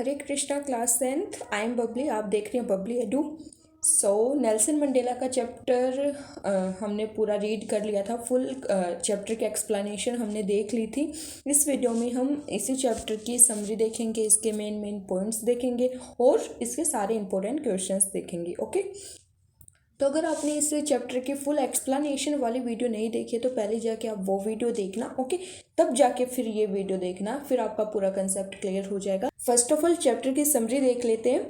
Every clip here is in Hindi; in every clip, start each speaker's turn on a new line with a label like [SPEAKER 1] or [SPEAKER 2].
[SPEAKER 1] Hare Krishna class 10th। I am Babli. आप देख रहे हैं बबली एडू। नेल्सन मंडेला का चैप्टर हमने पूरा रीड कर लिया था। फुल चैप्टर की एक्सप्लेनेशन हमने देख ली थी। इस वीडियो में हम इसी चैप्टर की समरी देखेंगे, इसके मेन पॉइंट्स देखेंगे और इसके सारे इंपॉर्टेंट क्वेश्चंस देखेंगे। ओके, तो अगर आपने इस चैप्टर की फुल एक्सप्लेनेशन वाली वीडियो नहीं देखी है तो पहले जाके आप वो वीडियो देखना। ओके, तब जाके फिर ये वीडियो देखना, फिर आपका पूरा कंसेप्ट क्लियर हो जाएगा। फर्स्ट ऑफ ऑल चैप्टर की समरी देख लेते हैं।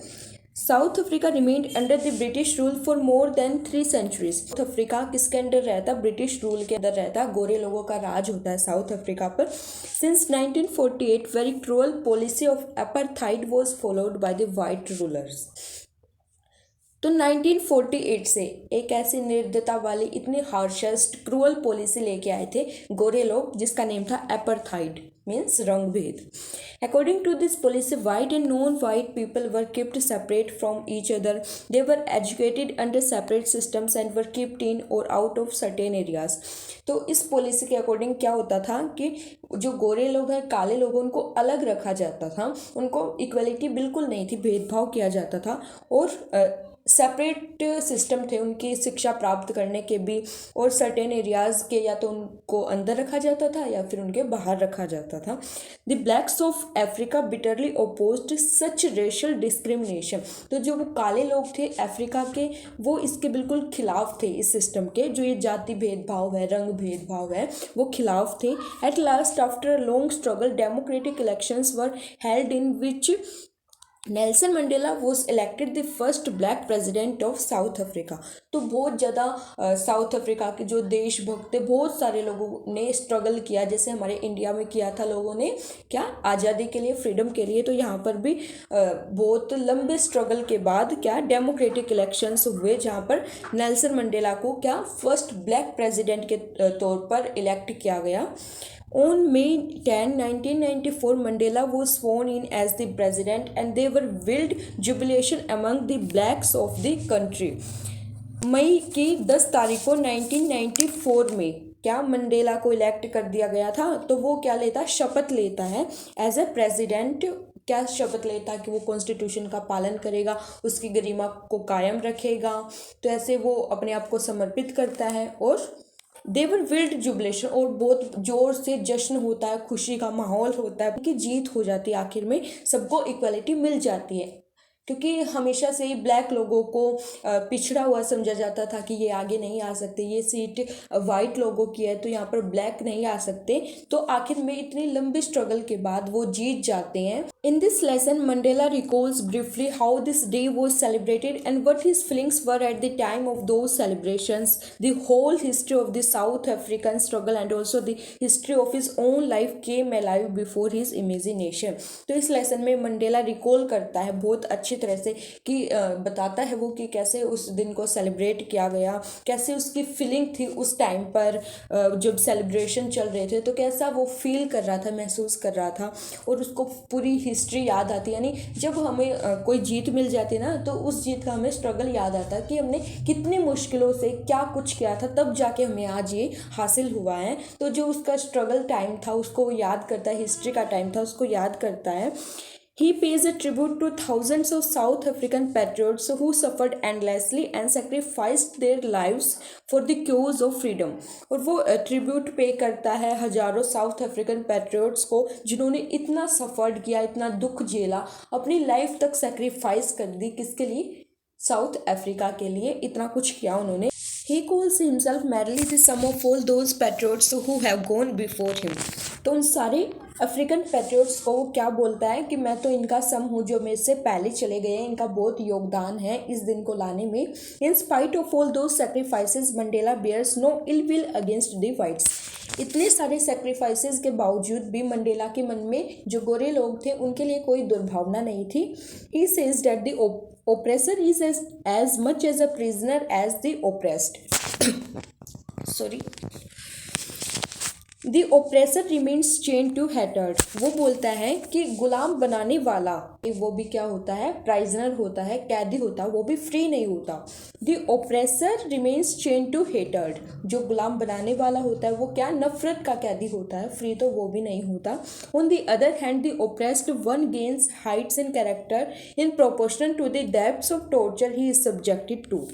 [SPEAKER 1] South Africa remained under the British rule for more than 3 centuries. South Africa किसके अंडर रहता? ब्रिटिश रूल के अंदर रहता। गोरे लोगों का राज होता है साउथ अफ्रीका पर। Since 1948 very cruel policy of apartheid was followed by the white rulers. तो 1948 से एक ऐसी निर्दयता वाली इतनी हार्शेस्ट क्रूअल पॉलिसी लेके आए थे गोरे लोग, जिसका नेम था अपार्थाइड, मीन्स रंगभेद। According to this policy white and non white people were kept separate from each other. They were educated under separate systems and were kept in or out of certain areas. तो इस पॉलिसी के अकॉर्डिंग क्या होता था कि जो गोरे लोग हैं, काले लोग, उनको अलग रखा जाता था। उनको इक्वलिटी बिल्कुल नहीं थी, भेदभाव किया जाता था और सेपरेट सिस्टम थे उनकी शिक्षा प्राप्त करने के भी। और सर्टेन एरियाज़ के या तो उनको अंदर रखा जाता था या फिर उनके बाहर रखा जाता था। The blacks of Africa bitterly opposed such racial discrimination. तो जो वो काले लोग थे अफ्रीका के, वो इसके बिल्कुल खिलाफ थे, इस सिस्टम के। जो ये जाति भेदभाव है, रंग भेदभाव है, वो खिलाफ थे। At last after a long struggle democratic elections were held in which Nelson Mandela was elected the first black president of South Africa. तो बहुत ज़्यादा साउथ अफ्रीका के जो देशभक्त थे, बहुत सारे लोगों ने स्ट्रगल किया, जैसे हमारे इंडिया में किया था लोगों ने, क्या, आज़ादी के लिए, फ्रीडम के लिए। तो यहाँ पर भी बहुत लंबे स्ट्रगल के बाद क्या डेमोक्रेटिक इलेक्शंस हुए, जहाँ पर नेल्सन मंडेला को क्या फर्स्ट ब्लैक प्रेसिडेंट के तौर पर इलेक्ट किया गया। On May 10, 1994, Mandela was sworn in as the president and there were wild jubilation among the blacks of the country. मई की 10 तारीख को 1994 में क्या मंडेला को इलेक्ट कर दिया गया था। तो वो क्या लेता, शपथ लेता है एज ए प्रेसिडेंट। क्या शपथ लेता कि वो कॉन्स्टिट्यूशन का पालन करेगा, उसकी गरिमा को कायम रखेगा। तो ऐसे वो अपने आप को समर्पित करता है और देवर विल्ड जुबलेशन, और बहुत जोर से जश्न होता है, खुशी का माहौल होता है कि जीत हो जाती है, आखिर में सबको इक्वलिटी मिल जाती है। क्योंकि हमेशा से ही ब्लैक लोगों को पिछड़ा हुआ समझा जाता था कि ये आगे नहीं आ सकते, ये सीट वाइट लोगों की है तो यहाँ पर ब्लैक नहीं आ सकते। तो आखिर में इतनी लंबी स्ट्रगल के बाद वो जीत जाते हैं। In this lesson Mandela recalls briefly how this day was celebrated and what his feelings were at the time of those celebrations, the whole history of the South African struggle and also the history of his own life came alive before his imagination. तो इस लेसन में मंडेला रिकॉल करता है बहुत अच्छी तरह से कि बताता है वो कि कैसे उस दिन को सेलिब्रेट किया गया, कैसे उसकी फीलिंग थी उस टाइम पर जब सेलिब्रेशन चल रहे थे, तो कैसा वो फील कर रहा था, महसूस कर रहा था। और उसको पूरी हिस्ट्री याद आती है, यानी जब हमें कोई जीत मिल जाती है ना, तो उस जीत का हमें स्ट्रगल याद आता है कि हमने कितनी मुश्किलों से क्या कुछ किया था, तब जाके हमें आज ये हासिल हुआ है। तो जो उसका स्ट्रगल टाइम था उसको याद करता है, हिस्ट्री का टाइम था उसको याद करता है। He pays a tribute to thousands of South African patriots who suffered endlessly and sacrificed their lives for the cause of freedom. और वो ट्रिब्यूट पे करता है हजारों साउथ अफ्रीकन पैट्रियोट्स को, जिन्होंने इतना सफ़र्ड किया, इतना दुख झेला, अपनी लाइफ तक सेक्रीफाइस कर दी। किसके लिए? साउथ अफ्रीका के लिए इतना कुछ किया उन्होंने। He calls himself merely the sum of all those patriots who have gone before him. तो उन सारे अफ्रीकन पैट्रियोट्स को वो क्या बोलता है कि मैं तो इनका सम हूँ, जो मेरे से पहले चले गए हैं, इनका बहुत योगदान है इस दिन को लाने में। In spite of all those sacrifices Mandela bears no ill will against the whites. इतने सारे सेक्रीफाइसेस के बावजूद भी मंडेला के मन में जो गोरे लोग थे उनके लिए कोई दुर्भावना नहीं थी। ही says that the oppressor is as much as a prisoner as the oppressed. Sorry. The oppressor remains chain to hatred, वो बोलता है कि गुलाम बनाने वाला वो भी क्या होता है, प्राइजनर होता है, कैदी होता है, वो भी फ्री नहीं होता। The oppressor remains chain to hatred, जो गुलाम बनाने वाला होता है वो क्या, नफरत का कैदी होता है, फ्री तो वो भी नहीं होता। On the other hand the oppressed one gains heights in character in proportion to the depths of torture he is subjected to.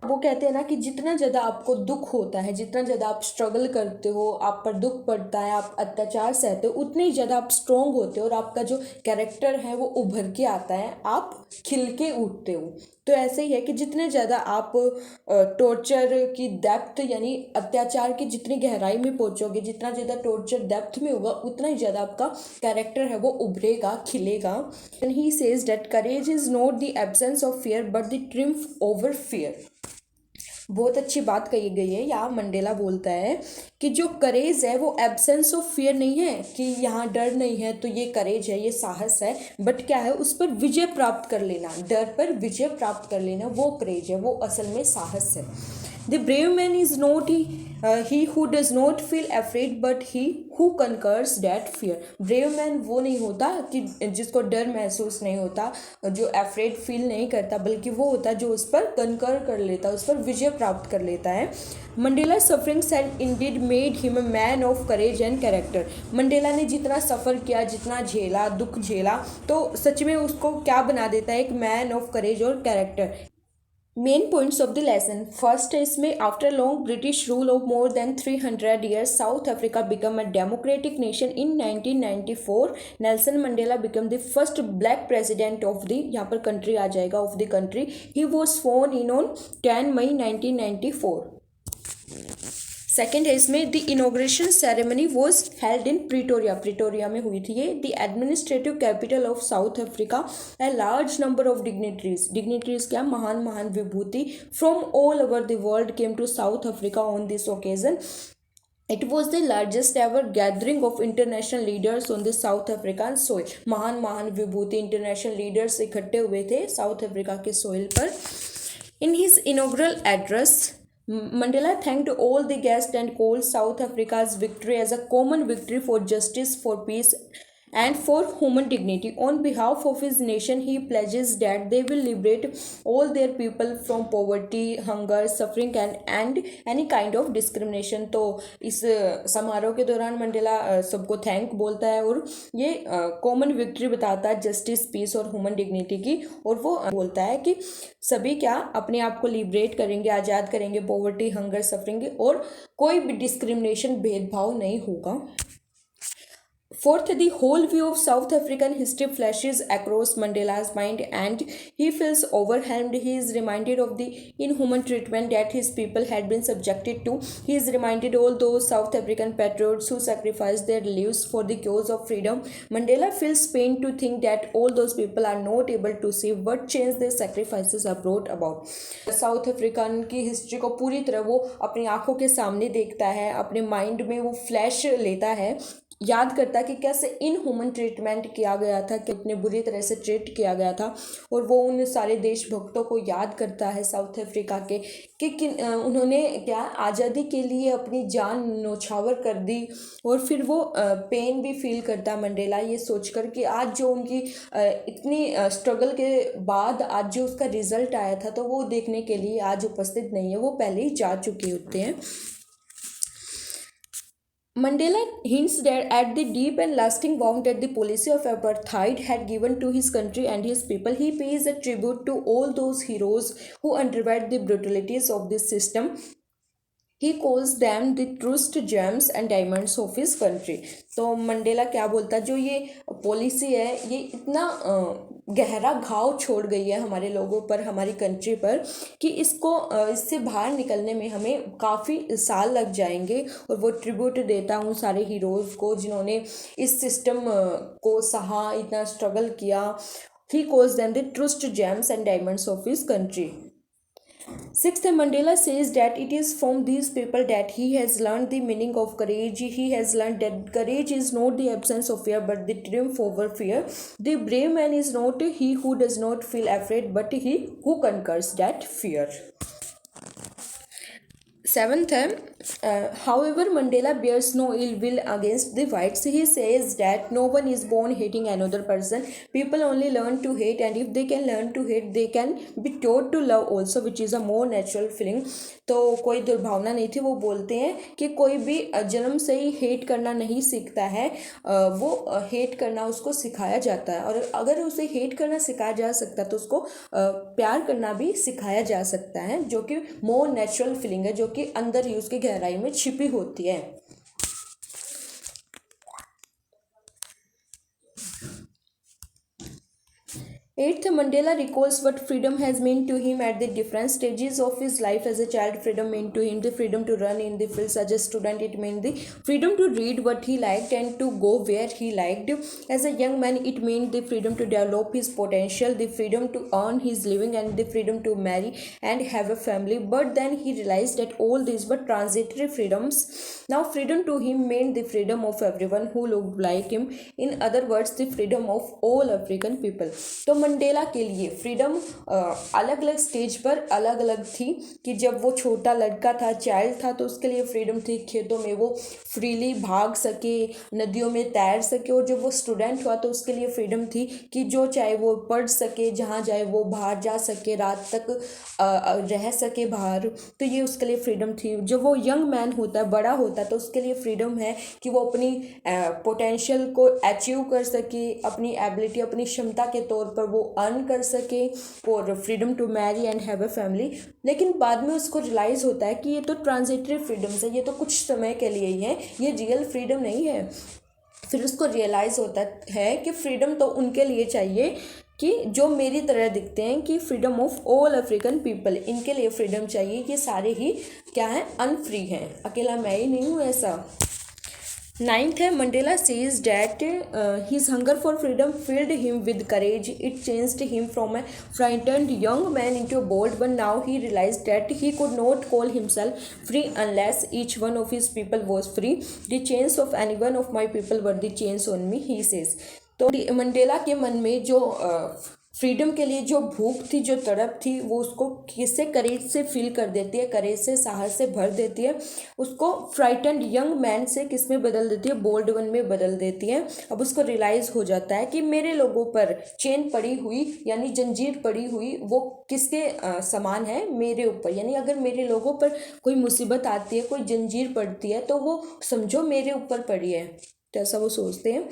[SPEAKER 1] वो कहते हैं ना कि जितना ज़्यादा आपको दुख होता है, जितना ज़्यादा आप स्ट्रगल करते हो, आप पर दुख पड़ता है, आप अत्याचार सहते हो, उतने ही ज़्यादा आप स्ट्रॉन्ग होते हो और आपका जो कैरेक्टर है वो उभर के आता है, आप खिल के उठते हो। तो ऐसे ही है कि जितने ज़्यादा आप टॉर्चर की डेप्थ यानी अत्याचार की जितनी गहराई में पहुँचोगे, जितना ज़्यादा टॉर्चर डेप्थ में होगा, उतना ही ज़्यादा आपका कैरेक्टर है वो उभरेगा, खिलेगा। And he says that courage is not the absence of fear but the triumph over fear. बहुत अच्छी बात कही गई है। यहाँ मंडेला बोलता है कि जो करेज है वो एब्सेंस ऑफ फियर नहीं है, कि यहाँ डर नहीं है तो ये करेज है, ये साहस है, बट क्या है, उस पर विजय प्राप्त कर लेना, डर पर विजय प्राप्त कर लेना, वो करेज है, वो असल में साहस है। The brave man is not he who does not feel afraid but he who conquers that fear. Brave man वो नहीं होता कि जिसको डर महसूस नहीं होता, जो अफ्रेड फील नहीं करता, बल्कि वो होता है जो उस पर कनकर कर लेता है, उस पर विजय प्राप्त कर लेता है। Mandela sufferings had Indeed made him a man of courage and character. Mandela ने जितना सफ़र किया, जितना झेला, दुख झेला, तो सच में उसको क्या बना देता है, एक मैन ऑफ करेज और character. Main points of the lesson. First है इसमें, after long British rule of more than 300 years South Africa become a democratic nation in 1994। Nelson Mandela become the first black president of the, यहाँ पर कंट्री आ जाएगा, of the country. He was sworn in on 10 May 1994। Second है इसमें, the inauguration ceremony was held in Pretoria, Pretoria में हुई थी ये, the administrative capital of South Africa. A large number of dignitaries, dignitaries क्या, महान महान विभूति, from all over the world came to South Africa on this occasion. It was the largest ever gathering of international leaders on the South African soil. महान महान विभूति इंटरनेशनल लीडर्स इकट्ठे हुए थे साउथ अफ्रीका के सोइल पर। In his inaugural address, Mandela thanked all the guests and called South Africa's victory as a common victory for justice, for peace, and for human dignity. On behalf of his nation, he pledges that they will liberate all their people from poverty, hunger, suffering, and any kind of discrimination. तो इस समारोह के दौरान मंडेला सबको थैंक बोलता है और ये कॉमन विक्ट्री बताता है जस्टिस, पीस और ह्यूमन डिग्निटी की, और वो बोलता है कि सभी क्या अपने आप को लिबरेट करेंगे, आज़ाद करेंगे, पॉवर्टी, हंगर, सफरिंग और कोई भी डिस्क्रिमिनेशन, भेदभाव नहीं होगा। Fourth, the whole view of South African history flashes across Mandela's mind and he feels overwhelmed. He is reminded of the inhuman treatment that his people had been subjected to. He is reminded all those South African patriots who sacrificed their lives for the cause of freedom. Mandela feels pain to think that all those people are not able to see what change their sacrifices have brought about. South African की हिस्ट्री को पूरी तरह वो अपनी आंखों के सामने देखता है, अपने माइंड में वो फ्लैश लेता है, याद करता कि कैसे इनह्यूमन ट्रीटमेंट किया गया था, कितने बुरी तरह से ट्रीट किया गया था, और वो उन सारे देशभक्तों को याद करता है साउथ अफ्रीका के कि उन्होंने क्या आज़ादी के लिए अपनी जान न्योछावर कर दी। और फिर वो पेन भी फील करता है मंडेला ये सोचकर कि आज जो उनकी इतनी स्ट्रगल के बाद आज जो उसका रिजल्ट आया था, तो वो देखने के लिए आज उपस्थित नहीं है, वो पहले ही जा चुके होते हैं। Mandela hints that at the deep and lasting wound that the policy of apartheid had given to his country and his people, he pays a tribute to all those heroes who underwent the brutalities of this system. He calls them the truest gems and diamonds of his country. तो मंडेला क्या बोलता है, जो ये पॉलिसी है ये इतना गहरा घाव छोड़ गई है हमारे लोगों पर, हमारी कंट्री पर, कि इससे बाहर निकलने में हमें काफ़ी साल लग जाएंगे। और वो ट्रिब्यूट देता हूँ सारे हीरोज़ को जिन्होंने इस सिस्टम को सहा, इतना स्ट्रगल किया। He calls them the truest gems and diamonds of his country. Sixth, Mandela says that it is from these people that he has learned the meaning of courage. He has learned that courage is not the absence of fear but the triumph over fear. The brave man is not he who does not feel afraid but he who conquers that fear. Seventh है, however Mandela bears no ill will against the whites. He says that no one is born hating another person. People only learn to hate, and if they can learn to hate, they can be taught to love also, which is a more natural feeling. तो कोई दुर्भावना नहीं थी। वो बोलते हैं कि कोई भी जन्म से ही हेट करना नहीं सीखता है, वो हेट करना उसको सिखाया जाता है, और अगर उसे हेट करना सिखाया जा सकता है तो उसको प्यार करना भी सिखाया जा सकता है, जो कि मोर नेचुरल फीलिंग है, जो कि अंदर ही उसकी गहराई में छिपी होती है। Eighth, Mandela recalls what freedom has meant to him at the different stages of his life. As a child, freedom meant to him the freedom to run in the fields. As a student, it meant the freedom to read what he liked and to go where he liked. As a young man, it meant the freedom to develop his potential, the freedom to earn his living, and the freedom to marry and have a family. But then he realized that all these were transitory freedoms. Now, freedom to him meant the freedom of everyone who looked like him. In other words, the freedom of all African people. तो मंडेला के लिए फ्रीडम अलग अलग स्टेज पर अलग अलग थी, कि जब वो छोटा लड़का था, चाइल्ड था, तो उसके लिए फ्रीडम थी खेतों में वो फ्रीली भाग सके, नदियों में तैर सके, और जब वो स्टूडेंट हुआ तो उसके लिए फ्रीडम थी कि जो चाहे वो पढ़ सके, जहाँ जाए वो बाहर जा सके, रात तक रह सके बाहर, तो ये उसके लिए फ्रीडम थी। जब वो यंग मैन होता है, बड़ा होता है, तो उसके लिए फ्रीडम है कि वो अपनी पोटेंशियल को अचीव कर सके, अपनी एबिलिटी, अपनी क्षमता के तौर पर वो अर्न कर सके, और freedom to marry and have a family. लेकिन बाद में उसको रियलाइज़ होता है कि ये तो ट्रांजिटरी फ्रीडम्स है, ये तो कुछ समय के लिए ही है, ये रियल फ्रीडम नहीं है। फिर उसको रियलाइज़ होता है कि फ्रीडम तो उनके लिए चाहिए कि जो मेरी तरह दिखते हैं, कि freedom of all African people, इनके लिए फ्रीडम चाहिए, ये सारे ही क्या हैं, अनफ्री हैं, अकेला मैं ही नहीं हूँ ऐसा। नाइन्थ है, Mandela sees that his hunger for freedom filled him with courage. It changed him from a frightened young man into a bold one. Now he realized that he could not call himself free unless each one of his people was free. The chains of any one of my people were the chains on me, he says. तो मंडेला के मन में जो फ्रीडम के लिए जो भूख थी, जो तड़प थी, वो उसको किससे करेज से फील कर देती है, करेज से, साहस से भर देती है, उसको फ्राइटेंड यंग मैन से किस में बदल देती है, बोल्ड वन में बदल देती है। अब उसको रियलाइज़ हो जाता है कि मेरे लोगों पर चेन पड़ी हुई, यानी जंजीर पड़ी हुई, वो किसके समान है, मेरे ऊपर, यानी अगर मेरे लोगों पर कोई मुसीबत आती है, कोई जंजीर पड़ती है, तो वो समझो मेरे ऊपर पड़ी है, तो ऐसा वो सोचते हैं।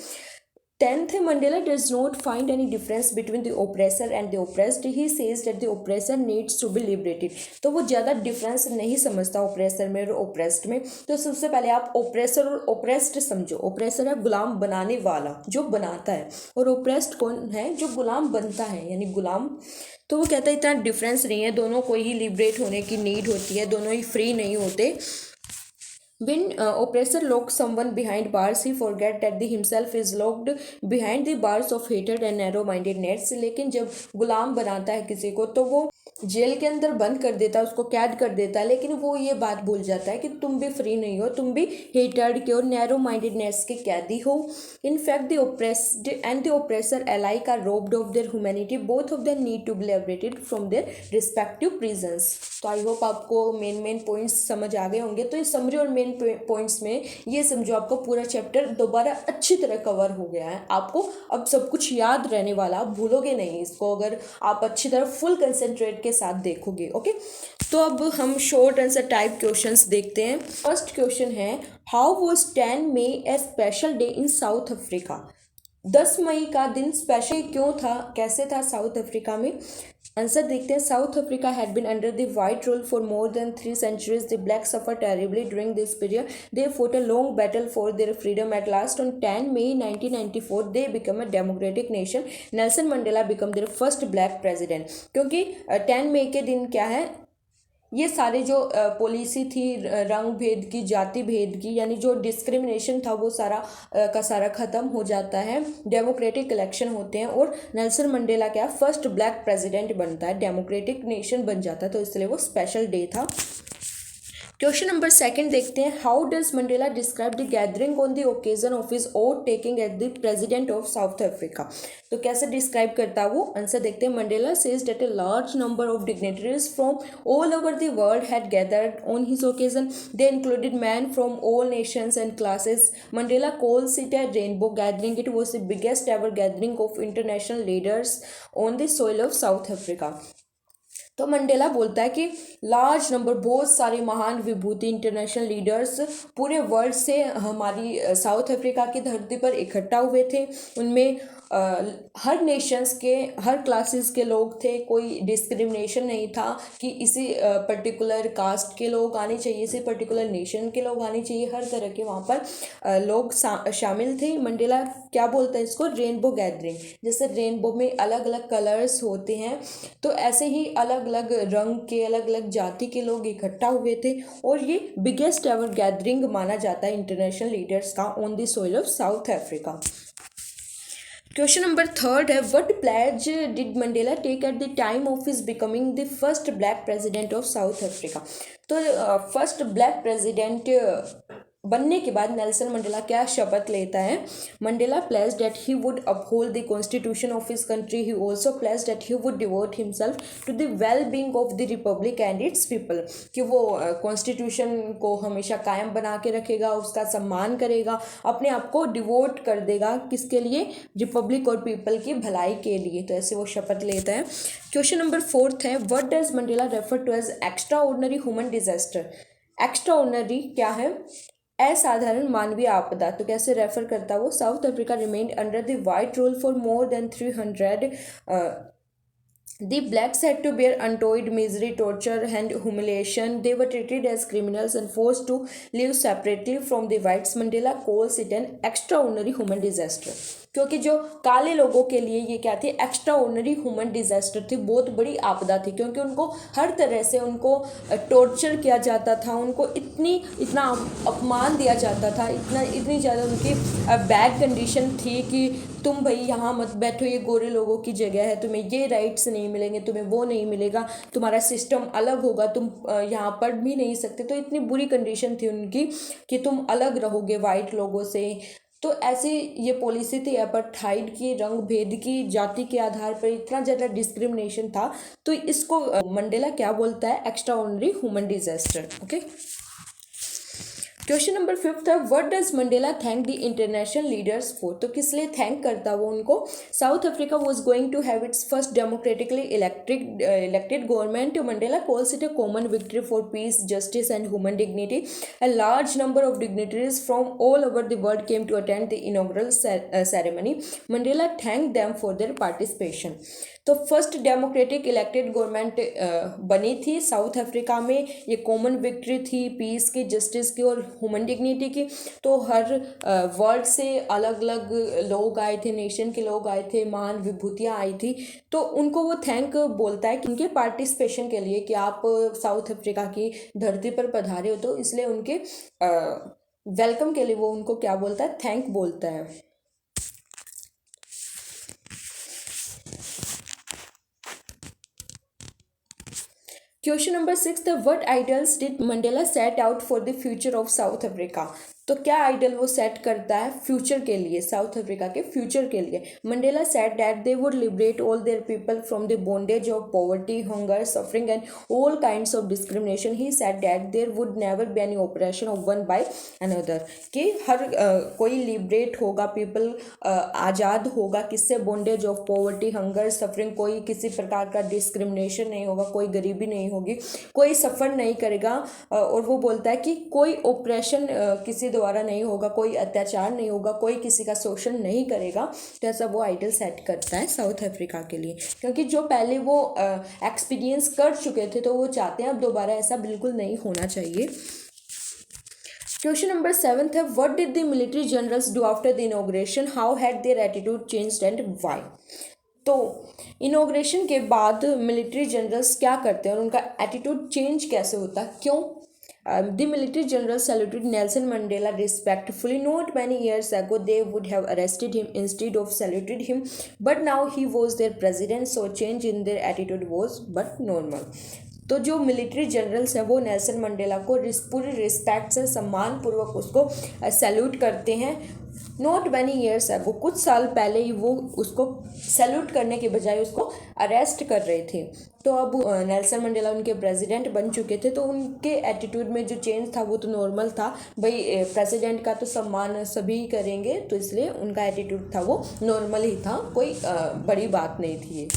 [SPEAKER 1] 10th, Mandela does not find any difference between the oppressor and the oppressed. He says that the oppressor needs to be liberated. तो वो ज़्यादा डिफरेंस नहीं समझता ऑप्रेसर में और ओप्रेस्ड में। तो सबसे पहले आप ओप्रेसर और ओप्रेस्ड समझो। ओप्रेसर है गुलाम बनाने वाला, जो बनाता है, और ओप्रेस्ड कौन है, जो गुलाम बनता है, यानी गुलाम। तो वो कहता है इतना डिफरेंस नहीं है, दोनों को ही लिबरेट होने की नीड होती है, दोनों ही फ्री नहीं होते। When oppressor locks someone behind bars, he forget that the himself is locked behind the bars of hatred and narrow-minded nets. लेकिन जब गुलाम बनाता है किसी को, तो वो जेल के अंदर बंद कर देता है, उसको कैद कर देता है, लेकिन वो ये बात भूल जाता है कि तुम भी फ्री नहीं हो, तुम भी हेटर्ड के और नैरो माइंडेड नेट्स के कैदी हो। In fact the oppressed and the oppressor alike are robbed of their humanity. Both of them need to be liberated from their respective prisons. तो आई होप आपको मेन पॉइंट्स समझ आ गए होंगे। तो इस समरी और मेन पॉइंट्स में ये समझो आपको पूरा चैप्टर दोबारा अच्छी तरह कवर हो गया है। आपको अब सब कुछ याद रहने वाला, आप भूलोगे नहीं इसको, अगर आप अच्छी तरह फुल कंसंट्रेट के साथ देखोगे। ओके, तो अब हम शॉर्ट आंसर टाइप क्वेश्चंस देखते हैं। फर्स्ट क्वेश्चन है, how was 10 May a special day in South Africa? 10 मई का दिन स्पेशल क्यों था, कैसे था साउथ अफ्रीका में? आंसर देखते हैं। South Africa had been under the white rule for more than 3 centuries. The blacks suffered terribly during this period. They fought a long battle for their freedom. At last, on 10 May 1994, they became a democratic nation. Nelson Mandela became their first black president. क्योंकि 10 मई के दिन क्या है, ये सारे जो पॉलिसी थी रंग भेद की, जाति भेद की, यानी जो डिस्क्रिमिनेशन था, वो सारा का सारा ख़त्म हो जाता है। डेमोक्रेटिक इलेक्शन होते हैं और नेल्सन मंडेला क्या फर्स्ट ब्लैक प्रेसिडेंट बनता है, डेमोक्रेटिक नेशन बन जाता है, तो इसलिए वो स्पेशल डे था। क्वेश्चन नंबर सेकंड देखते हैं, how does Mandela describe the gathering on the occasion of his oath taking at the president of South Africa. तो कैसे डिस्क्राइब करता है वो, आंसर देखते हैं। Mandela says that a large number of dignitaries from all over the world had gathered on his occasion, they included man from all Nations and classes. Mandela calls it a rainbow gathering, it was the biggest ever gathering of international leaders on the soil of South Africa। तो मंडेला बोलता है कि लार्ज नंबर, बहुत सारे महान विभूति इंटरनेशनल लीडर्स पूरे वर्ल्ड से हमारी साउथ अफ्रीका की धरती पर इकट्ठा हुए थे। उनमें हर नेशंस के, हर क्लासेस के लोग थे, कोई डिस्क्रिमिनेशन नहीं था कि इसी पर्टिकुलर कास्ट के लोग आने चाहिए, इसी पर्टिकुलर नेशन के लोग आने चाहिए, हर तरह के वहाँ पर लोग शामिल थे। मंडेला क्या बोलता है इसको, रेनबो गैदरिंग। जैसे रेनबो में अलग अलग कलर्स होते हैं, तो ऐसे ही अलग अलग रंग के, अलग अलग जाति के लोग इकट्ठा हुए थे, और ये बिगेस्ट एवर गैदरिंग माना जाता है इंटरनेशनल लीडर्स का on the soil of South Africa. Question number third है, what pledge did Mandela take at the time of his becoming the first black president of South Africa. तो फर्स्ट ब्लैक प्रेसिडेंट बनने के बाद नेल्सन मंडेला क्या शपथ लेता है। Mandela pledge that he would uphold the constitution of his country, he also pledge that he would devote himself to the well being of the Republic and it's people, कि वो कॉन्स्टिट्यूशन को हमेशा कायम बना के रखेगा, उसका सम्मान करेगा, अपने आप को डिवोट कर देगा, किसके लिए, रिपब्लिक और पीपल की भलाई के लिए। तो ऐसे वो शपथ लेता है। क्वेश्चन नंबर फोर्थ है, what does Mandela refer to as extraordinary human disaster. Extraordinary क्या है, असाधारण मानवीय आपदा। तो कैसे रेफर करता वो, south Africa remained under the white rule for more than 300 The blacks had to bear untold misery, torture and humiliation. They were treated as criminals and forced to live separately from the whites. Mandela calls it an extraordinary human disaster. क्योंकि जो काले लोगों के लिए ये क्या थी, एक्स्ट्रा ऑर्डिनरी ह्यूमन डिजास्टर थी, बहुत बड़ी आपदा थी, क्योंकि उनको हर तरह से उनको टॉर्चर किया जाता था, उनको इतना अपमान दिया जाता था, इतनी ज़्यादा उनकी बैड कंडीशन थी कि तुम भाई यहाँ मत बैठो, ये गोरे लोगों की जगह है, तुम्हें ये राइट्स नहीं मिलेंगे, तुम्हें वो नहीं मिलेगा, तुम्हारा सिस्टम अलग होगा, तुम यहाँ पढ़ भी नहीं सकते। तो इतनी बुरी कंडीशन थी उनकी कि तुम अलग रहोगे वाइट लोगों से। तो ऐसी ये पॉलिसी थी अपार्थाइड की, रंग भेद की, जाति के आधार पर इतना ज़्यादा डिस्क्रिमिनेशन था। तो इसको मंडेला क्या बोलता है, extraordinary human disaster. Okay, question number fifth है, what does Mandela thank the international leaders for. तो किस लिए थैंक करता वो उनको। South Africa was going to have its first democratically elected government. Mandela calls it a common victory for peace, justice and human dignity. A large number of dignitaries from all over the world came to attend the inaugural ceremony. Mandela thanked them for their participation. तो फर्स्ट डेमोक्रेटिक इलेक्टेड गवर्नमेंट बनी थी साउथ अफ्रीका में। ये कॉमन विक्ट्री थी पीस की, जस्टिस की और ह्यूमन डिग्निटी की। तो हर वर्ल्ड से अलग अलग लोग आए थे, नेशन के लोग आए थे, महान विभूतियाँ आई थी। तो उनको वो थैंक बोलता है कि उनके पार्टिसिपेशन के लिए, कि आप साउथ अफ्रीका की धरती पर पधारे हो, तो इसलिए उनके वेलकम के लिए वो उनको क्या बोलता है, थैंक बोलता है। Question number 6, what idols did Mandela set out for the future of South Africa. तो क्या आइडल वो सेट करता है फ्यूचर के लिए, साउथ अफ्रीका के फ्यूचर के लिए। Mandela said that they would liberate all their people from the bondage of poverty, hunger, suffering and all kinds of discrimination. He said that there would never be any oppression of one by another, कि हर कोई लिबरेट होगा, पीपल आज़ाद होगा, किससे, bondage of poverty, hunger, suffering, कोई किसी प्रकार का डिस्क्रिमिनेशन नहीं होगा, कोई गरीबी नहीं होगी, कोई सफ़र नहीं करेगा। और वो बोलता है कि कोई ऑपरेशन किसी द्वारा नहीं होगा, कोई अत्याचार नहीं होगा, कोई किसी का शोषण नहीं करेगा। तो ऐसा वो आइडल सेट करता है साउथ अफ्रीका के लिए, क्योंकि जो पहले वो एक्सपीरियंस कर चुके थे, तो वो चाहते हैं अब दोबारा ऐसा बिल्कुल नहीं होना चाहिए। क्वेश्चन नंबर 7 है, what did the military generals do after the inauguration, how had their attitude changed and why. तो इनॉग्रेशन के बाद मिलिट्री जनरल्स क्या करते हैं और उनका एटीट्यूड चेंज कैसे होता है, क्यों। The military general saluted Nelson Mandela respectfully. Not many years ago, they would have arrested him instead of saluted him, but now he was their president, so change in their attitude was but normal. तो जो मिलिट्री जनरल्स हैं वो नेल्सन मंडेला को पूरी रिस्पेक्ट से सम्मान पूर्वक उसको सैल्यूट करते हैं। नॉट मैनी ईयर्स है, वो कुछ साल पहले ही वो उसको सैल्यूट करने के बजाय उसको अरेस्ट कर रहे थे। तो अब नेल्सन मंडेला उनके प्रेसिडेंट बन चुके थे, तो उनके एटीट्यूड में जो चेंज था वो तो नॉर्मल था, भाई प्रेसिडेंट का तो सम्मान सभी करेंगे, तो इसलिए उनका एटीट्यूड था वो नॉर्मल ही था, कोई बड़ी बात नहीं थी ये।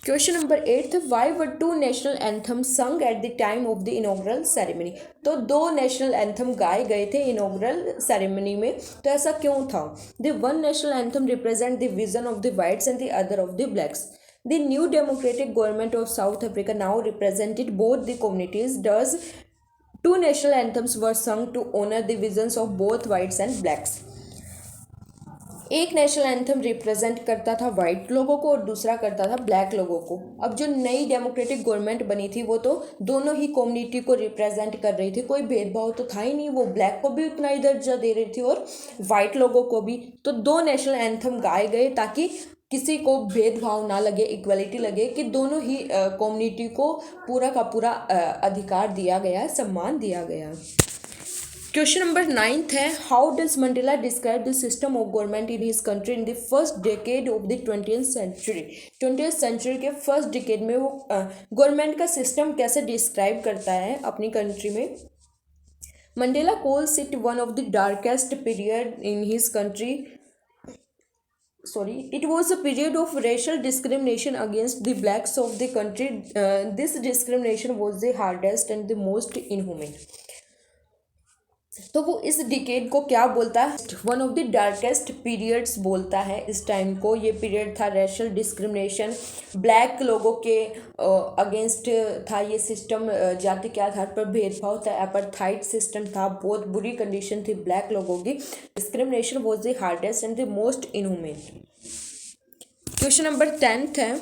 [SPEAKER 1] Question number 8, why were 2 national anthem sung at the time of the inaugural ceremony. तो 2 नेशनल एंथम गाए गए थे इनॉग्रल सेरेमनी में, तो ऐसा क्यों था? The one national anthem represent the vision of the whites and the other of the blacks. The new democratic government of South Africa now represented both the communities. Thus, 2 national anthems were sung to honor the visions of both whites and blacks. एक नेशनल एंथम रिप्रेजेंट करता था वाइट लोगों को और दूसरा करता था ब्लैक लोगों को। अब जो नई डेमोक्रेटिक गवर्नमेंट बनी थी वो तो दोनों ही कम्युनिटी को रिप्रेजेंट कर रही थी, कोई भेदभाव तो था ही नहीं, वो ब्लैक को भी उतना ही दर्जा दे रही थी और वाइट लोगों को भी। तो 2 नेशनल एंथम गाए गए ताकि किसी को भेदभाव ना लगे, इक्वलिटी लगे, कि दोनों ही कम्युनिटी को पूरा का पूरा अधिकार दिया गया, सम्मान दिया गया। क्वेश्चन नंबर 9 है, how does Mandela describe the system of government in his country in the first decade of the 20th century. 20th century के फर्स्ट डेकेड में वो गवर्नमेंट का सिस्टम कैसे डिस्क्राइब करता है अपनी कंट्री में? Mandela calls it one of the darkest period in his country. It was a period of racial discrimination against the blacks of the country. This discrimination was the hardest and the most inhumane. तो वो इस डिकेड को क्या बोलता है? One of the darkest periods बोलता है इस टाइम को। ये पीरियड था रेशियल डिस्क्रिमिनेशन, ब्लैक लोगों के अगेंस्ट था ये सिस्टम, जाति के आधार पर भेदभाव था, एपार्थाइड सिस्टम था, बहुत बुरी कंडीशन थी ब्लैक लोगों की। Discrimination was the hardest and the most inhumane. Question number 10 है,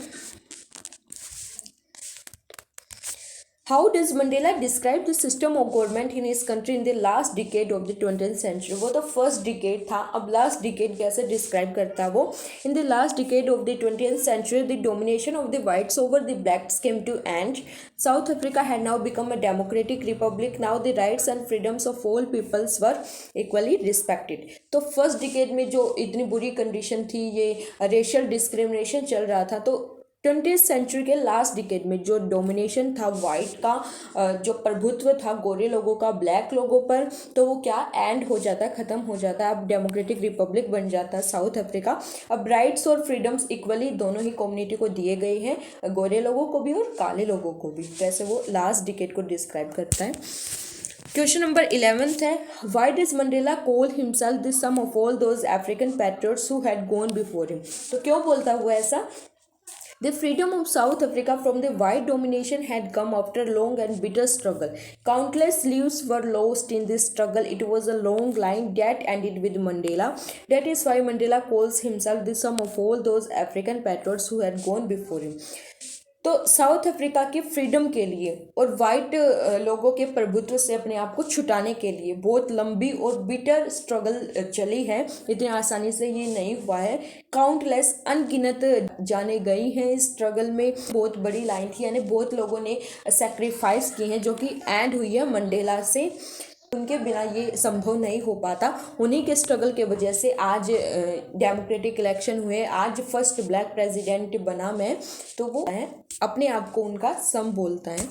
[SPEAKER 1] how does Mandela describe the system of government in his country in the last decade of the 20th century? वो तो फर्स्ट डिकेड था, अब लास्ट डिकेड कैसे डिस्क्राइब करता है वो? In the last decade of the 20th century, the domination of the whites over the blacks came to end. South Africa had now become a democratic republic. Now the rights and freedoms of all peoples were equally respected. तो फर्स्ट डिकेड में जो इतनी बुरी कंडीशन थी, ये रेशियल डिस्क्रिमिनेशन चल रहा था, तो 20th सेंचुरी के लास्ट डिकेड में जो डोमिनेशन था वाइट का, जो प्रभुत्व था गोरे लोगों का ब्लैक लोगों पर, तो वो क्या एंड हो जाता है, ख़त्म हो जाता है। अब डेमोक्रेटिक रिपब्लिक बन जाता है साउथ अफ्रीका। अब राइट्स और फ्रीडम्स इक्वली दोनों ही कम्युनिटी को दिए गए हैं, गोरे लोगों को भी और काले लोगों को भी। वैसे वो लास्ट डिकेड को डिस्क्राइब करता है। क्वेश्चन नंबर 11 है, why does Mandela call himself the sum of all those African patriots who had gone before him. तो क्यों बोलता हुआ ऐसा? The freedom of South Africa from the white domination had come after a long and bitter struggle. Countless lives were lost in this struggle. It was a long line that ended with Mandela. That is why Mandela calls himself the sum of all those African patriots who had gone before him. तो साउथ अफ्रीका की फ्रीडम के लिए और वाइट लोगों के प्रभुत्व से अपने आप को छुटाने के लिए बहुत लंबी और बिटर स्ट्रगल चली है, इतनी आसानी से ये नहीं हुआ है। काउंटलेस अनगिनत जाने गई हैं इस स्ट्रगल में, बहुत बड़ी लाइन थी, यानी बहुत लोगों ने सेक्रीफाइस किए हैं, जो कि एंड हुई है मंडेला से। उनके बिना ये संभव नहीं हो पाता। उन्हीं के स्ट्रगल के वजह से आज डेमोक्रेटिक इलेक्शन हुए, आज फर्स्ट ब्लैक प्रेसिडेंट बना मैं, तो वो है अपने आप को उनका सम बोलता है।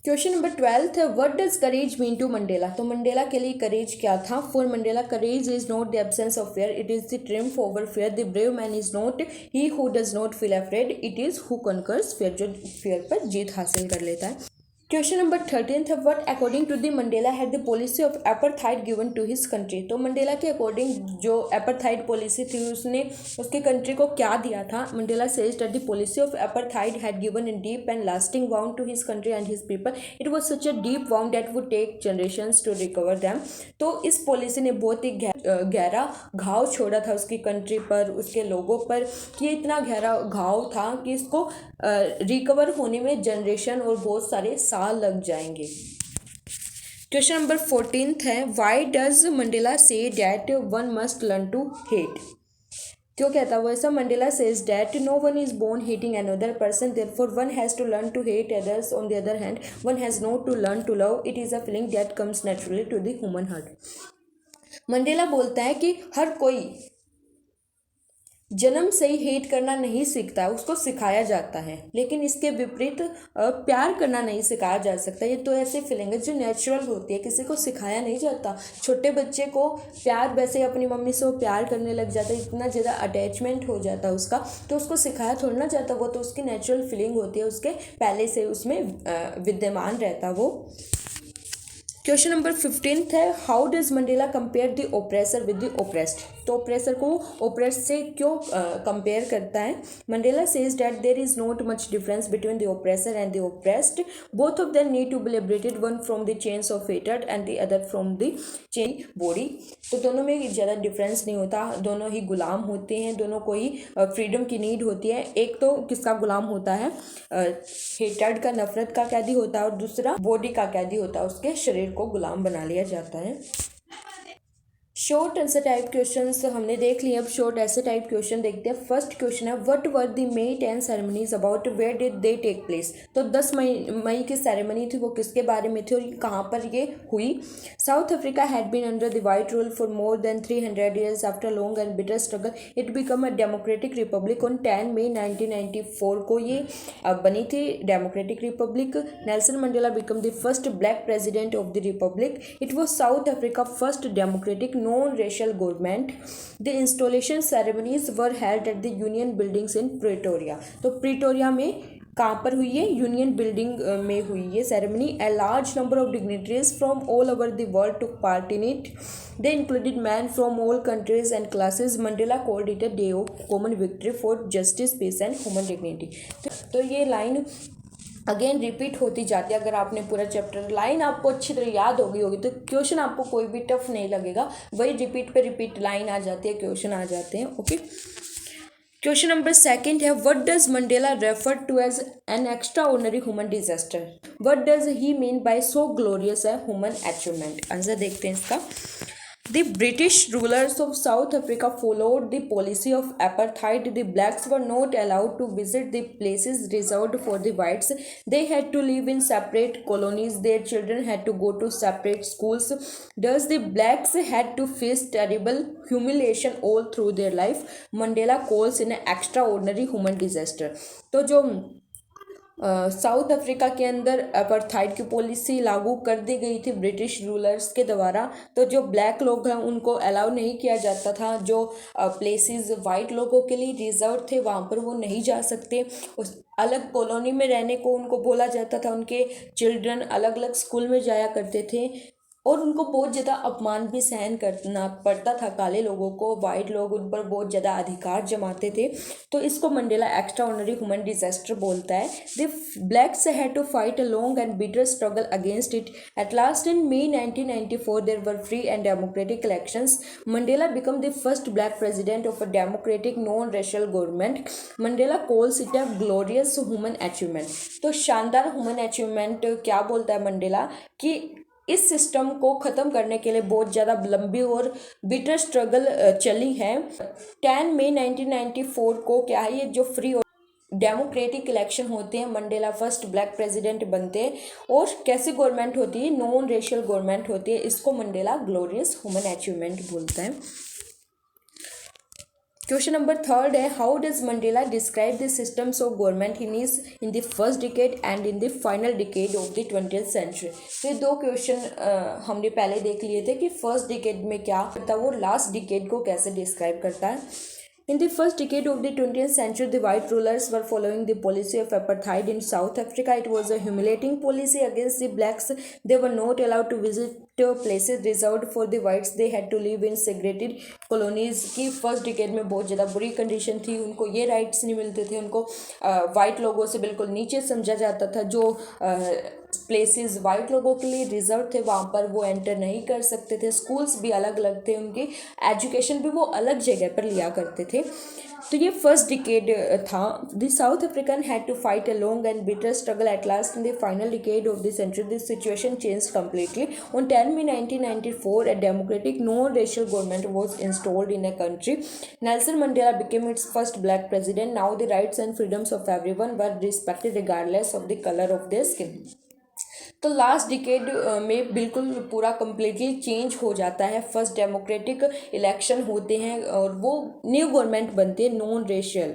[SPEAKER 1] क्वेश्चन नंबर 12 है, what does courage mean to Mandela. तो मंडेला के लिए करेज क्या था? For Mandela courage is not the absence of fear, it is the triumph over fear. The brave man is not he who does not feel afraid, it is who conquers fear, जो फियर पर जीत हासिल कर लेता है। क्वेश्चन नंबर 13 है, what according to the Mandela had the policy of apartheid given to his country. तो मंडेला के अकॉर्डिंग जो एपार्थाइड पॉलिसी थी उसने उसके कंट्री को क्या दिया था? Mandela says that the policy of apartheid had given in deep and lasting wound to his country and his people. It was such a deep wound that would take generations to recover them. तो इस पॉलिसी ने बहुत ही गहरा घाव छोड़ा था उसकी कंट्री पर, उसके लोगों पर, कि इतना गहरा घाव था कि इसको रिकवर होने में जनरेशन और बहुत सारे साल लग जाएंगे। क्वेश्चन नंबर 14 है, why does Mandela say that one must learn to hate. क्यों कहता है वो ऐसा? Mandela says that no one is born hating another person, therefore one has to learn to hate others, on the other hand one has not to learn to love, it is a feeling that comes naturally to the human heart. Mandela बोलता है कि हर कोई जन्म से ही हेट करना नहीं सीखता है, उसको सिखाया जाता है, लेकिन इसके विपरीत प्यार करना नहीं सिखाया जा सकता। ये तो ऐसी फीलिंग है जो नेचुरल होती है, किसी को सिखाया नहीं जाता। छोटे बच्चे को प्यार वैसे ही अपनी मम्मी से वो प्यार करने लग जाता है, इतना ज़्यादा अटैचमेंट हो जाता है उसका, तो उसको सिखाया थोड़ा ना जाता, वो तो उसकी नेचुरल फीलिंग होती है, उसके पहले से उसमें विद्यमान रहता वो। क्वेश्चन नंबर 15 है, how does Mandela compare the oppressor with the oppressed? तो ओप्रेसर को ओप्रेस्ड से क्यों कंपेयर करता है? Mandela says that there is not much difference between the oppressor and the oppressed, both of them need to be liberated, one from the chains of हेटेड and the other from the chain body. तो दोनों में ज़्यादा डिफरेंस नहीं होता, दोनों ही गुलाम होते हैं, दोनों को ही फ्रीडम की नीड होती है। एक तो किसका गुलाम होता है? हेटेड का, नफरत का कैदी होता है, और दूसरा बॉडी का कैदी होता है, उसके शरीर को गुलाम बना लिया जाता है। शॉर्ट आंसर टाइप क्वेश्चंस हमने देख लिए, अब शॉर्ट ऐसे टाइप क्वेश्चन देखते हैं। फर्स्ट क्वेश्चन है, what were the May 10 ceremonies about, where did they take place? तो 10 मई की सेरेमनी थी, वो किसके बारे में थी और कहाँ पर ये हुई? South Africa had been under the white rule for more than 300 years, after long and bitter struggle it become a democratic republic on 10 May 1994 को ये बनी थी democratic republic. Nelson Mandela become the first black president of the republic. It was South Africa first democratic non-racial government. The installation ceremonies were held at the Union Buildings in Pretoria. तो प्रिटोरिया में कहाँ पर हुई है? यूनियन बिल्डिंग में हुई ये ceremony. A large number of dignitaries from all over the world took part in it. They included men from all countries and classes. Mandela called it a day of common victory for justice, peace and human dignity. तो ये लाइन अगेन रिपीट होती जाती है। अगर आपने पूरा चैप्टर लाइन आपको अच्छी तरह याद हो गई होगी तो क्वेश्चन आपको कोई भी टफ नहीं लगेगा, वही रिपीट पे रिपीट लाइन आ जाती है, क्वेश्चन आ जाते हैं। ओके, क्वेश्चन नंबर सेकंड है, what does Mandela refer to as an extraordinary human disaster? What does he mean by so glorious है ह्यूमन अचीवमेंट? आंसर देखते हैं इसका। The British rulers of South Africa followed the policy of apartheid. The blacks were not allowed to visit the places reserved for the whites. They had to live in separate colonies. Their children had to go to separate schools. Thus, the blacks had to face terrible humiliation all through their life. Mandela calls in an extraordinary human disaster. तो जो साउथ अफ्रीका के अंदर अपार्थाइड की पॉलिसी लागू कर दी गई थी ब्रिटिश रूलर्स के द्वारा, तो जो ब्लैक लोग हैं उनको अलाउ नहीं किया जाता था। जो प्लेसेस वाइट लोगों के लिए रिजर्व थे वहाँ पर वो नहीं जा सकते। उस अलग कॉलोनी में रहने को उनको बोला जाता था। उनके चिल्ड्रन अलग अलग स्कूल में जाया करते थे और उनको बहुत ज़्यादा अपमान भी सहन करना पड़ता था। काले लोगों को वाइट लोग उन पर बहुत ज़्यादा अधिकार जमाते थे। तो इसको Mandela extraordinary human disaster बोलता है। The blacks had to fight a long and bitter struggle against it. At last in May 1994 there were free and democratic elections. Mandela become the first black president of a democratic non racial government. Mandela calls it a glorious human achievement. तो शानदार ह्यूमन अचीवमेंट क्या बोलता है मंडेला कि इस सिस्टम को ख़त्म करने के लिए बहुत ज़्यादा लंबी और बिटर स्ट्रगल चली है। 10 मई 1994 को क्या है, ये जो फ्री और डेमोक्रेटिक इलेक्शन होते हैं, मंडेला फर्स्ट ब्लैक प्रेसिडेंट बनते हैं और कैसी गवर्नमेंट होती है? नॉन रेशियल गवर्नमेंट होती है। इसको मंडेला ग्लोरियस ह्यूमन अचीवमेंट बोलता है। क्वेश्चन नंबर थर्ड है, how does Mandela describe the systems of government in the first decade and in the final decade of the 20th century? तो ये दो क्वेश्चन हमने पहले देख लिए थे कि फर्स्ट डिकेड में क्या करता है, वो लास्ट डिकेड को कैसे डिस्क्राइब करता है। In the first decade of the 20th century, the white rulers were following the policy of apartheid in South Africa. It was a humiliating policy against the blacks. They were not allowed to visit places reserved for the whites. They had to live in segregated colonies. की फर्स्ट डिकेड में बहुत ज़्यादा बुरी कंडीशन थी। उनको ये राइट्स नहीं मिलते थे। उनको वाइट लोगों से बिल्कुल नीचे समझा जाता था। जो प्लेसेस वाइट लोगों के लिए रिजर्व थे वहाँ पर वो एंटर नहीं कर सकते थे। स्कूल्स भी अलग अलग थे, उनकी एजुकेशन भी वो अलग जगह पर लिया करते थे। तो ये फर्स्ट डिकेड था। The South African had to fight a long and bitter struggle at last in the final decade of the century this situation change completely. On 10 Tell me 1994, a democratic, no-racial government was installed in a country. Nelson Mandela became its first black president. Now the rights and freedoms of everyone were respected regardless of the color of their skin. तो लास्ट डिकेड में बिल्कुल पूरा कम्प्लीटली चेंज हो जाता है. फर्स्ट डेमोक्रेटिक इलेक्शन होते हैं और वो न्यू गवर्नमेंट बनती है नॉन रेशियल,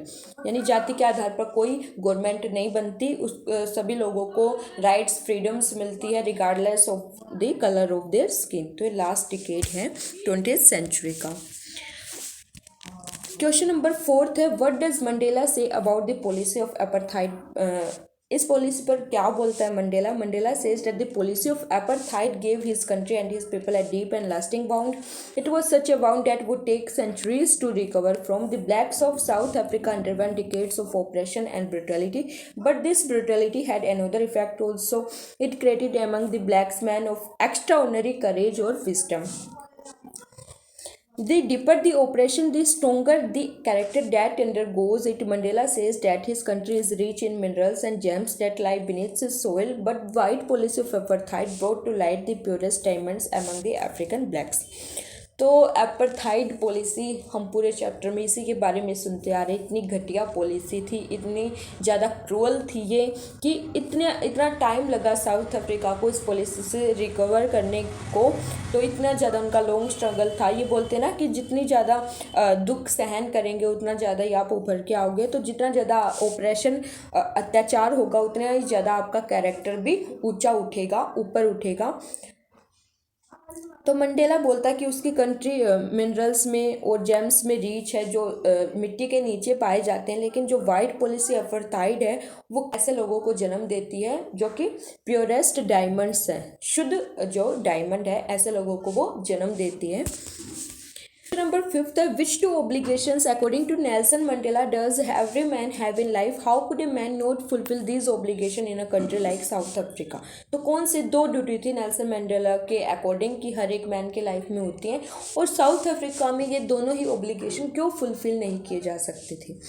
[SPEAKER 1] यानी जाति के आधार पर कोई गवर्नमेंट नहीं बनती. उस सभी लोगों को राइट्स फ्रीडम्स मिलती है regardless of the colour of their skin. तो ये लास्ट डिकेड है 20th सेंचुरी का. क्वेश्चन नंबर 4 है, what does Mandela say about the policy of apartheid. इस पॉलिसी पर क्या बोलता है Mandela. Mandela says that the policy of apartheid gave his country and his people a deep and lasting wound. It was such a wound that would take centuries to recover from. The blacks of South Africa underwent decades of oppression and brutality, but this brutality had another effect also. It created among the blacks men of extraordinary courage or wisdom. The deeper the oppression, the stronger the character that undergoes it. Mandela says that his country is rich in minerals and gems that lie beneath its soil, but white policy of apartheid brought to light the purest diamonds among the African blacks. तो एपार्थाइड पॉलिसी हम पूरे चैप्टर में इसी के बारे में सुनते आ रहे. इतनी घटिया पॉलिसी थी, इतनी ज़्यादा क्रूअल थी ये कि इतना टाइम लगा साउथ अफ्रीका को इस पॉलिसी से रिकवर करने को. तो इतना ज़्यादा उनका लॉन्ग स्ट्रगल था. ये बोलते ना कि जितनी ज़्यादा दुख सहन करेंगे उतना ज़्यादा ही आप उभर के आओगे. तो जितना ज़्यादा ऑपरेशन अत्याचार होगा उतना ही ज़्यादा आपका कैरेक्टर भी ऊंचा उठेगा, ऊपर उठेगा. तो मंडेला बोलता है कि उसकी कंट्री मिनरल्स में और जेम्स में रिच है जो मिट्टी के नीचे पाए जाते हैं, लेकिन जो वाइट पॉलिसी अपार्थाइड है वो ऐसे लोगों को जन्म देती है जो कि प्योरेस्ट डायमंड्स हैं, शुद्ध जो डायमंड है ऐसे लोगों को वो जन्म देती है. Number 5 है, which two obligations according to Nelson Mandela does every man have in life? How could a man not fulfill these obligations in a country like South Africa? तो कौन से दो ड्यूटी थी नेल्सन मंडेला के अकॉर्डिंग कि हर एक मैन के लाइफ में होती हैं और साउथ अफ्रीका में ये दोनों ही ओब्लिगेशन क्यों फुलफिल नहीं किए जा सकते थे.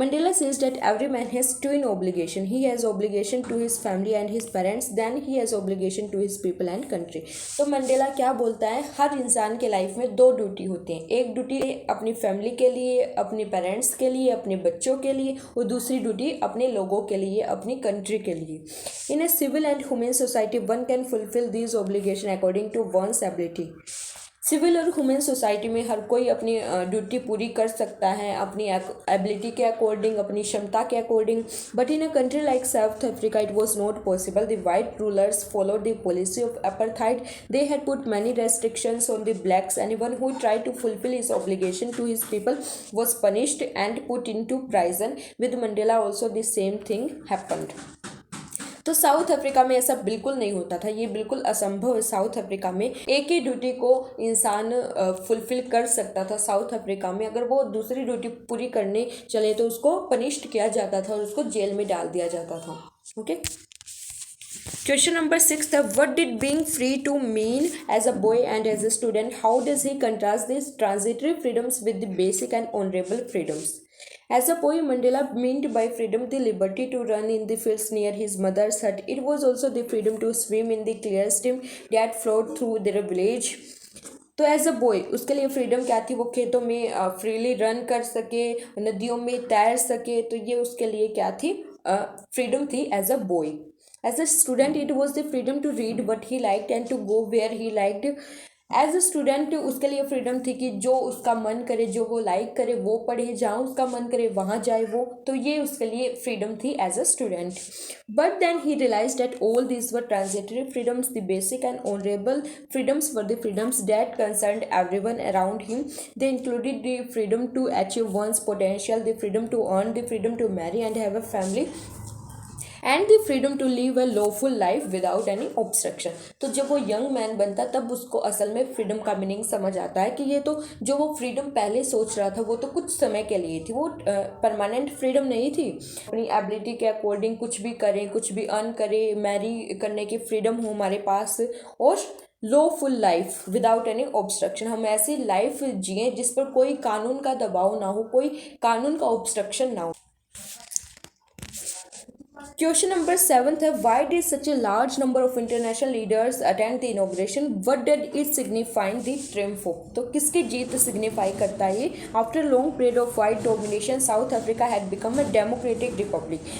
[SPEAKER 1] Mandela says that every man has twin obligation. He has obligation to his family and his parents, then he has obligation to his people and country. तो मंडेला क्या बोलता है, हर इंसान के लाइफ में दो ड्यूटी होती हैं. एक ड्यूटी अपनी फैमिली के लिए, अपने पेरेंट्स के लिए, अपने बच्चों के लिए, और दूसरी ड्यूटी अपने लोगों के लिए, अपनी कंट्री के लिए. In a civil and humane society, one can fulfill these obligations according to one's ability. Civil और ह्यूमन सोसाइटी में हर कोई अपनी ड्यूटी पूरी कर सकता है अपनी एबिलिटी के अकॉर्डिंग, अपनी क्षमता के according. But in a country like South Africa it was not possible. The white rulers followed the policy of apartheid. They had put many restrictions on the blacks. Anyone who tried to fulfil his obligation to his people was punished and put in to prison. With Mandela also the same thing happened. तो साउथ अफ्रीका में ऐसा बिल्कुल नहीं होता था, ये बिल्कुल असंभव है. साउथ अफ्रीका में एक ही ड्यूटी को इंसान फुलफिल कर सकता था. साउथ अफ्रीका में अगर वो दूसरी ड्यूटी पूरी करने चले तो उसको पनिश्ड किया जाता था और उसको जेल में डाल दिया जाता था. ओके. Question number 6 है, what did being free to mean as a boy and as a student? How does he contrast these transitory freedoms with the basic and honorable freedoms? As a boy, Mandela meant by freedom the liberty to run in the fields near his mother's hut. It was also the freedom to swim in the clear stream that flowed through their village. तो एज अ बॉय उसके लिए फ्रीडम क्या थी, वो खेतों में फ्रीली रन कर सके, नदियों में तैर सके. तो ये उसके लिए क्या थी, फ्रीडम थी as a boy. As a student, it was the freedom to read what he liked and to go where he liked. As a student उसके लिए फ्रीडम थी कि जो उसका मन करे, जो वो लाइक करे वो पढ़े, जहाँ उसका मन करे वहाँ जाए वो. तो ये उसके लिए फ्रीडम थी as a student. But then he realize that all this were transitory freedoms. The basic and honourable freedoms were the freedoms that concerned everyone around him. They included the freedom to achieve one's potential, the freedom to earn, the freedom to marry and have a family, and the freedom to live a lawful life without any obstruction. तो जब वो यंग मैन बनता तब उसको असल में फ्रीडम का मीनिंग समझ आता है कि ये तो जो वो फ्रीडम पहले सोच रहा था वो तो कुछ समय के लिए थी, वो परमानेंट फ्रीडम नहीं थी. अपनी एबिलिटी के अकॉर्डिंग कुछ भी करें, कुछ भी अर्न करें, मैरी करने की फ्रीडम हो हमारे पास, और lawful life without any obstruction. हम ऐसी लाइफ जिए जिस पर कोई कानून का दबाव ना हो, कोई कानून का ऑब्स्ट्रक्शन ना हो. क्वेश्चन नंबर 7 है, why did such A large number of international leaders attend the inauguration, what did it signify the triumph of. तो किसकी जीत सिग्निफाई करता है ये। After long period of white domination south Africa had become a democratic Republic.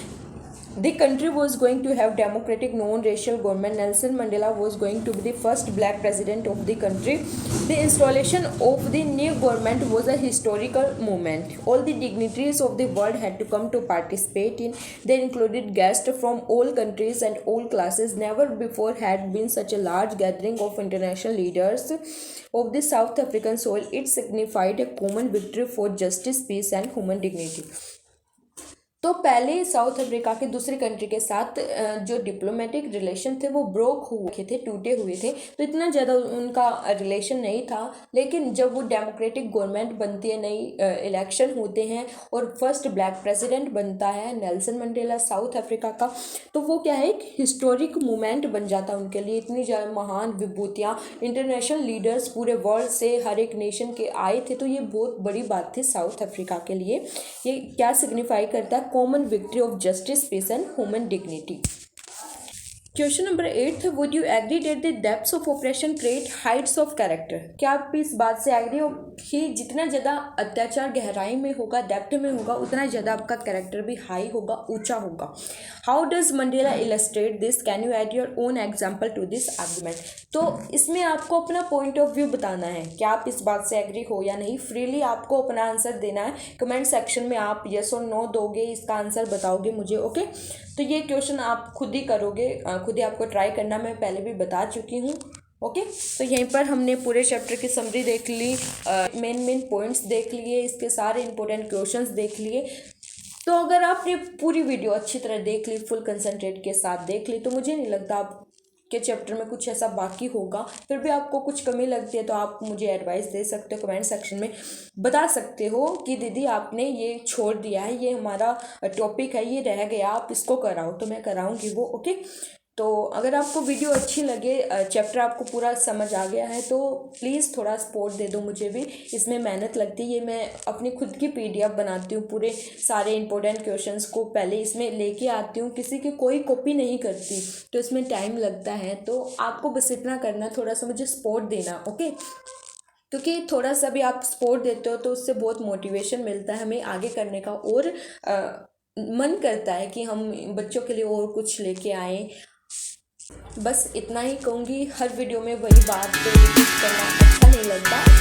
[SPEAKER 1] The country was going to have democratic non-racial government. Nelson Mandela was going to be the first black president of the country. The installation of the new government was a historical moment. All the dignitaries of the world had to come to participate in. They included guests from all countries and all classes. Never before had been such a large gathering of international leaders of the South African soil. It signified a common victory for justice, peace and human dignity. तो पहले साउथ अफ्रीका के दूसरी कंट्री के साथ जो डिप्लोमेटिक रिलेशन थे वो ब्रोक हुए थे, टूटे हुए थे, तो इतना ज़्यादा उनका रिलेशन नहीं था। लेकिन जब वो डेमोक्रेटिक गवर्नमेंट बनती है, नई इलेक्शन होते हैं और फर्स्ट ब्लैक प्रेसिडेंट बनता है नेल्सन मंडेला साउथ अफ्रीका का, तो वो क्या है, एक हिस्टोरिक मोमेंट बन जाता है उनके लिए। इतनी ज़्यादा महान विभूतियाँ, इंटरनेशनल लीडर्स पूरे वर्ल्ड से, हर एक नेशन के आए थे, तो ये बहुत बड़ी बात थी साउथ अफ्रीका के लिए। ये क्या सिग्निफाई करता है, common victory of justice, peace and human dignity. Question number 8 है, would you agree that the depths of oppression create heights of character. क्या आप इस बात से एग्री हो कि जितना ज़्यादा अत्याचार गहराई में होगा, डेप्थ में होगा, उतना ज़्यादा आपका कैरेक्टर भी हाई होगा, ऊंचा होगा। How does Mandela illustrate this, can you add your own example to this argument. तो इसमें आपको अपना पॉइंट ऑफ व्यू बताना है, क्या आप इस बात से एग्री हो या नहीं। फ्रीली आपको अपना आंसर देना है, कमेंट सेक्शन में आप येस और नो दोगे, इसका आंसर बताओगे मुझे, ओके। तो ये क्वेश्चन आप खुद ही करोगे, खुद ही आपको ट्राई करना, मैं पहले भी बता चुकी हूँ, ओके। तो यहीं पर हमने पूरे चैप्टर की समरी देख ली, मेन पॉइंट्स देख लिए, इसके सारे इंपॉर्टेंट क्वेश्चंस देख लिए। तो अगर आपने पूरी वीडियो अच्छी तरह देख ली, फुल कंसंट्रेट के साथ देख ली, तो मुझे नहीं लगता आप के चैप्टर में कुछ ऐसा बाकी होगा। फिर भी आपको कुछ कमी लगती है तो आप मुझे एडवाइस दे सकते हो, कमेंट सेक्शन में बता सकते हो कि दीदी आपने ये छोड़ दिया है, ये हमारा टॉपिक है, ये रह गया, आप इसको कराओ, तो मैं कराऊंगी वो, ओके। तो अगर आपको वीडियो अच्छी लगे, चैप्टर आपको पूरा समझ आ गया है, तो प्लीज़ थोड़ा सपोर्ट दे दो मुझे भी, इसमें मेहनत लगती है। ये मैं अपनी खुद की PDF बनाती हूँ, पूरे सारे इंपॉर्टेंट क्वेश्चंस को पहले इसमें लेके आती हूँ, किसी की कोई कॉपी नहीं करती, तो इसमें टाइम लगता है। तो आपको बस इतना करना, थोड़ा सा मुझे सपोर्ट देना, ओके। क्योंकि थोड़ा सा भी आप सपोर्ट देते हो तो उससे बहुत मोटिवेशन मिलता है हमें आगे करने का, और मन करता है कि हम बच्चों के लिए और कुछ लेके आएँ। बस इतना ही कहूँगी, हर वीडियो में वही बात रिपीट करना अच्छा नहीं लगता।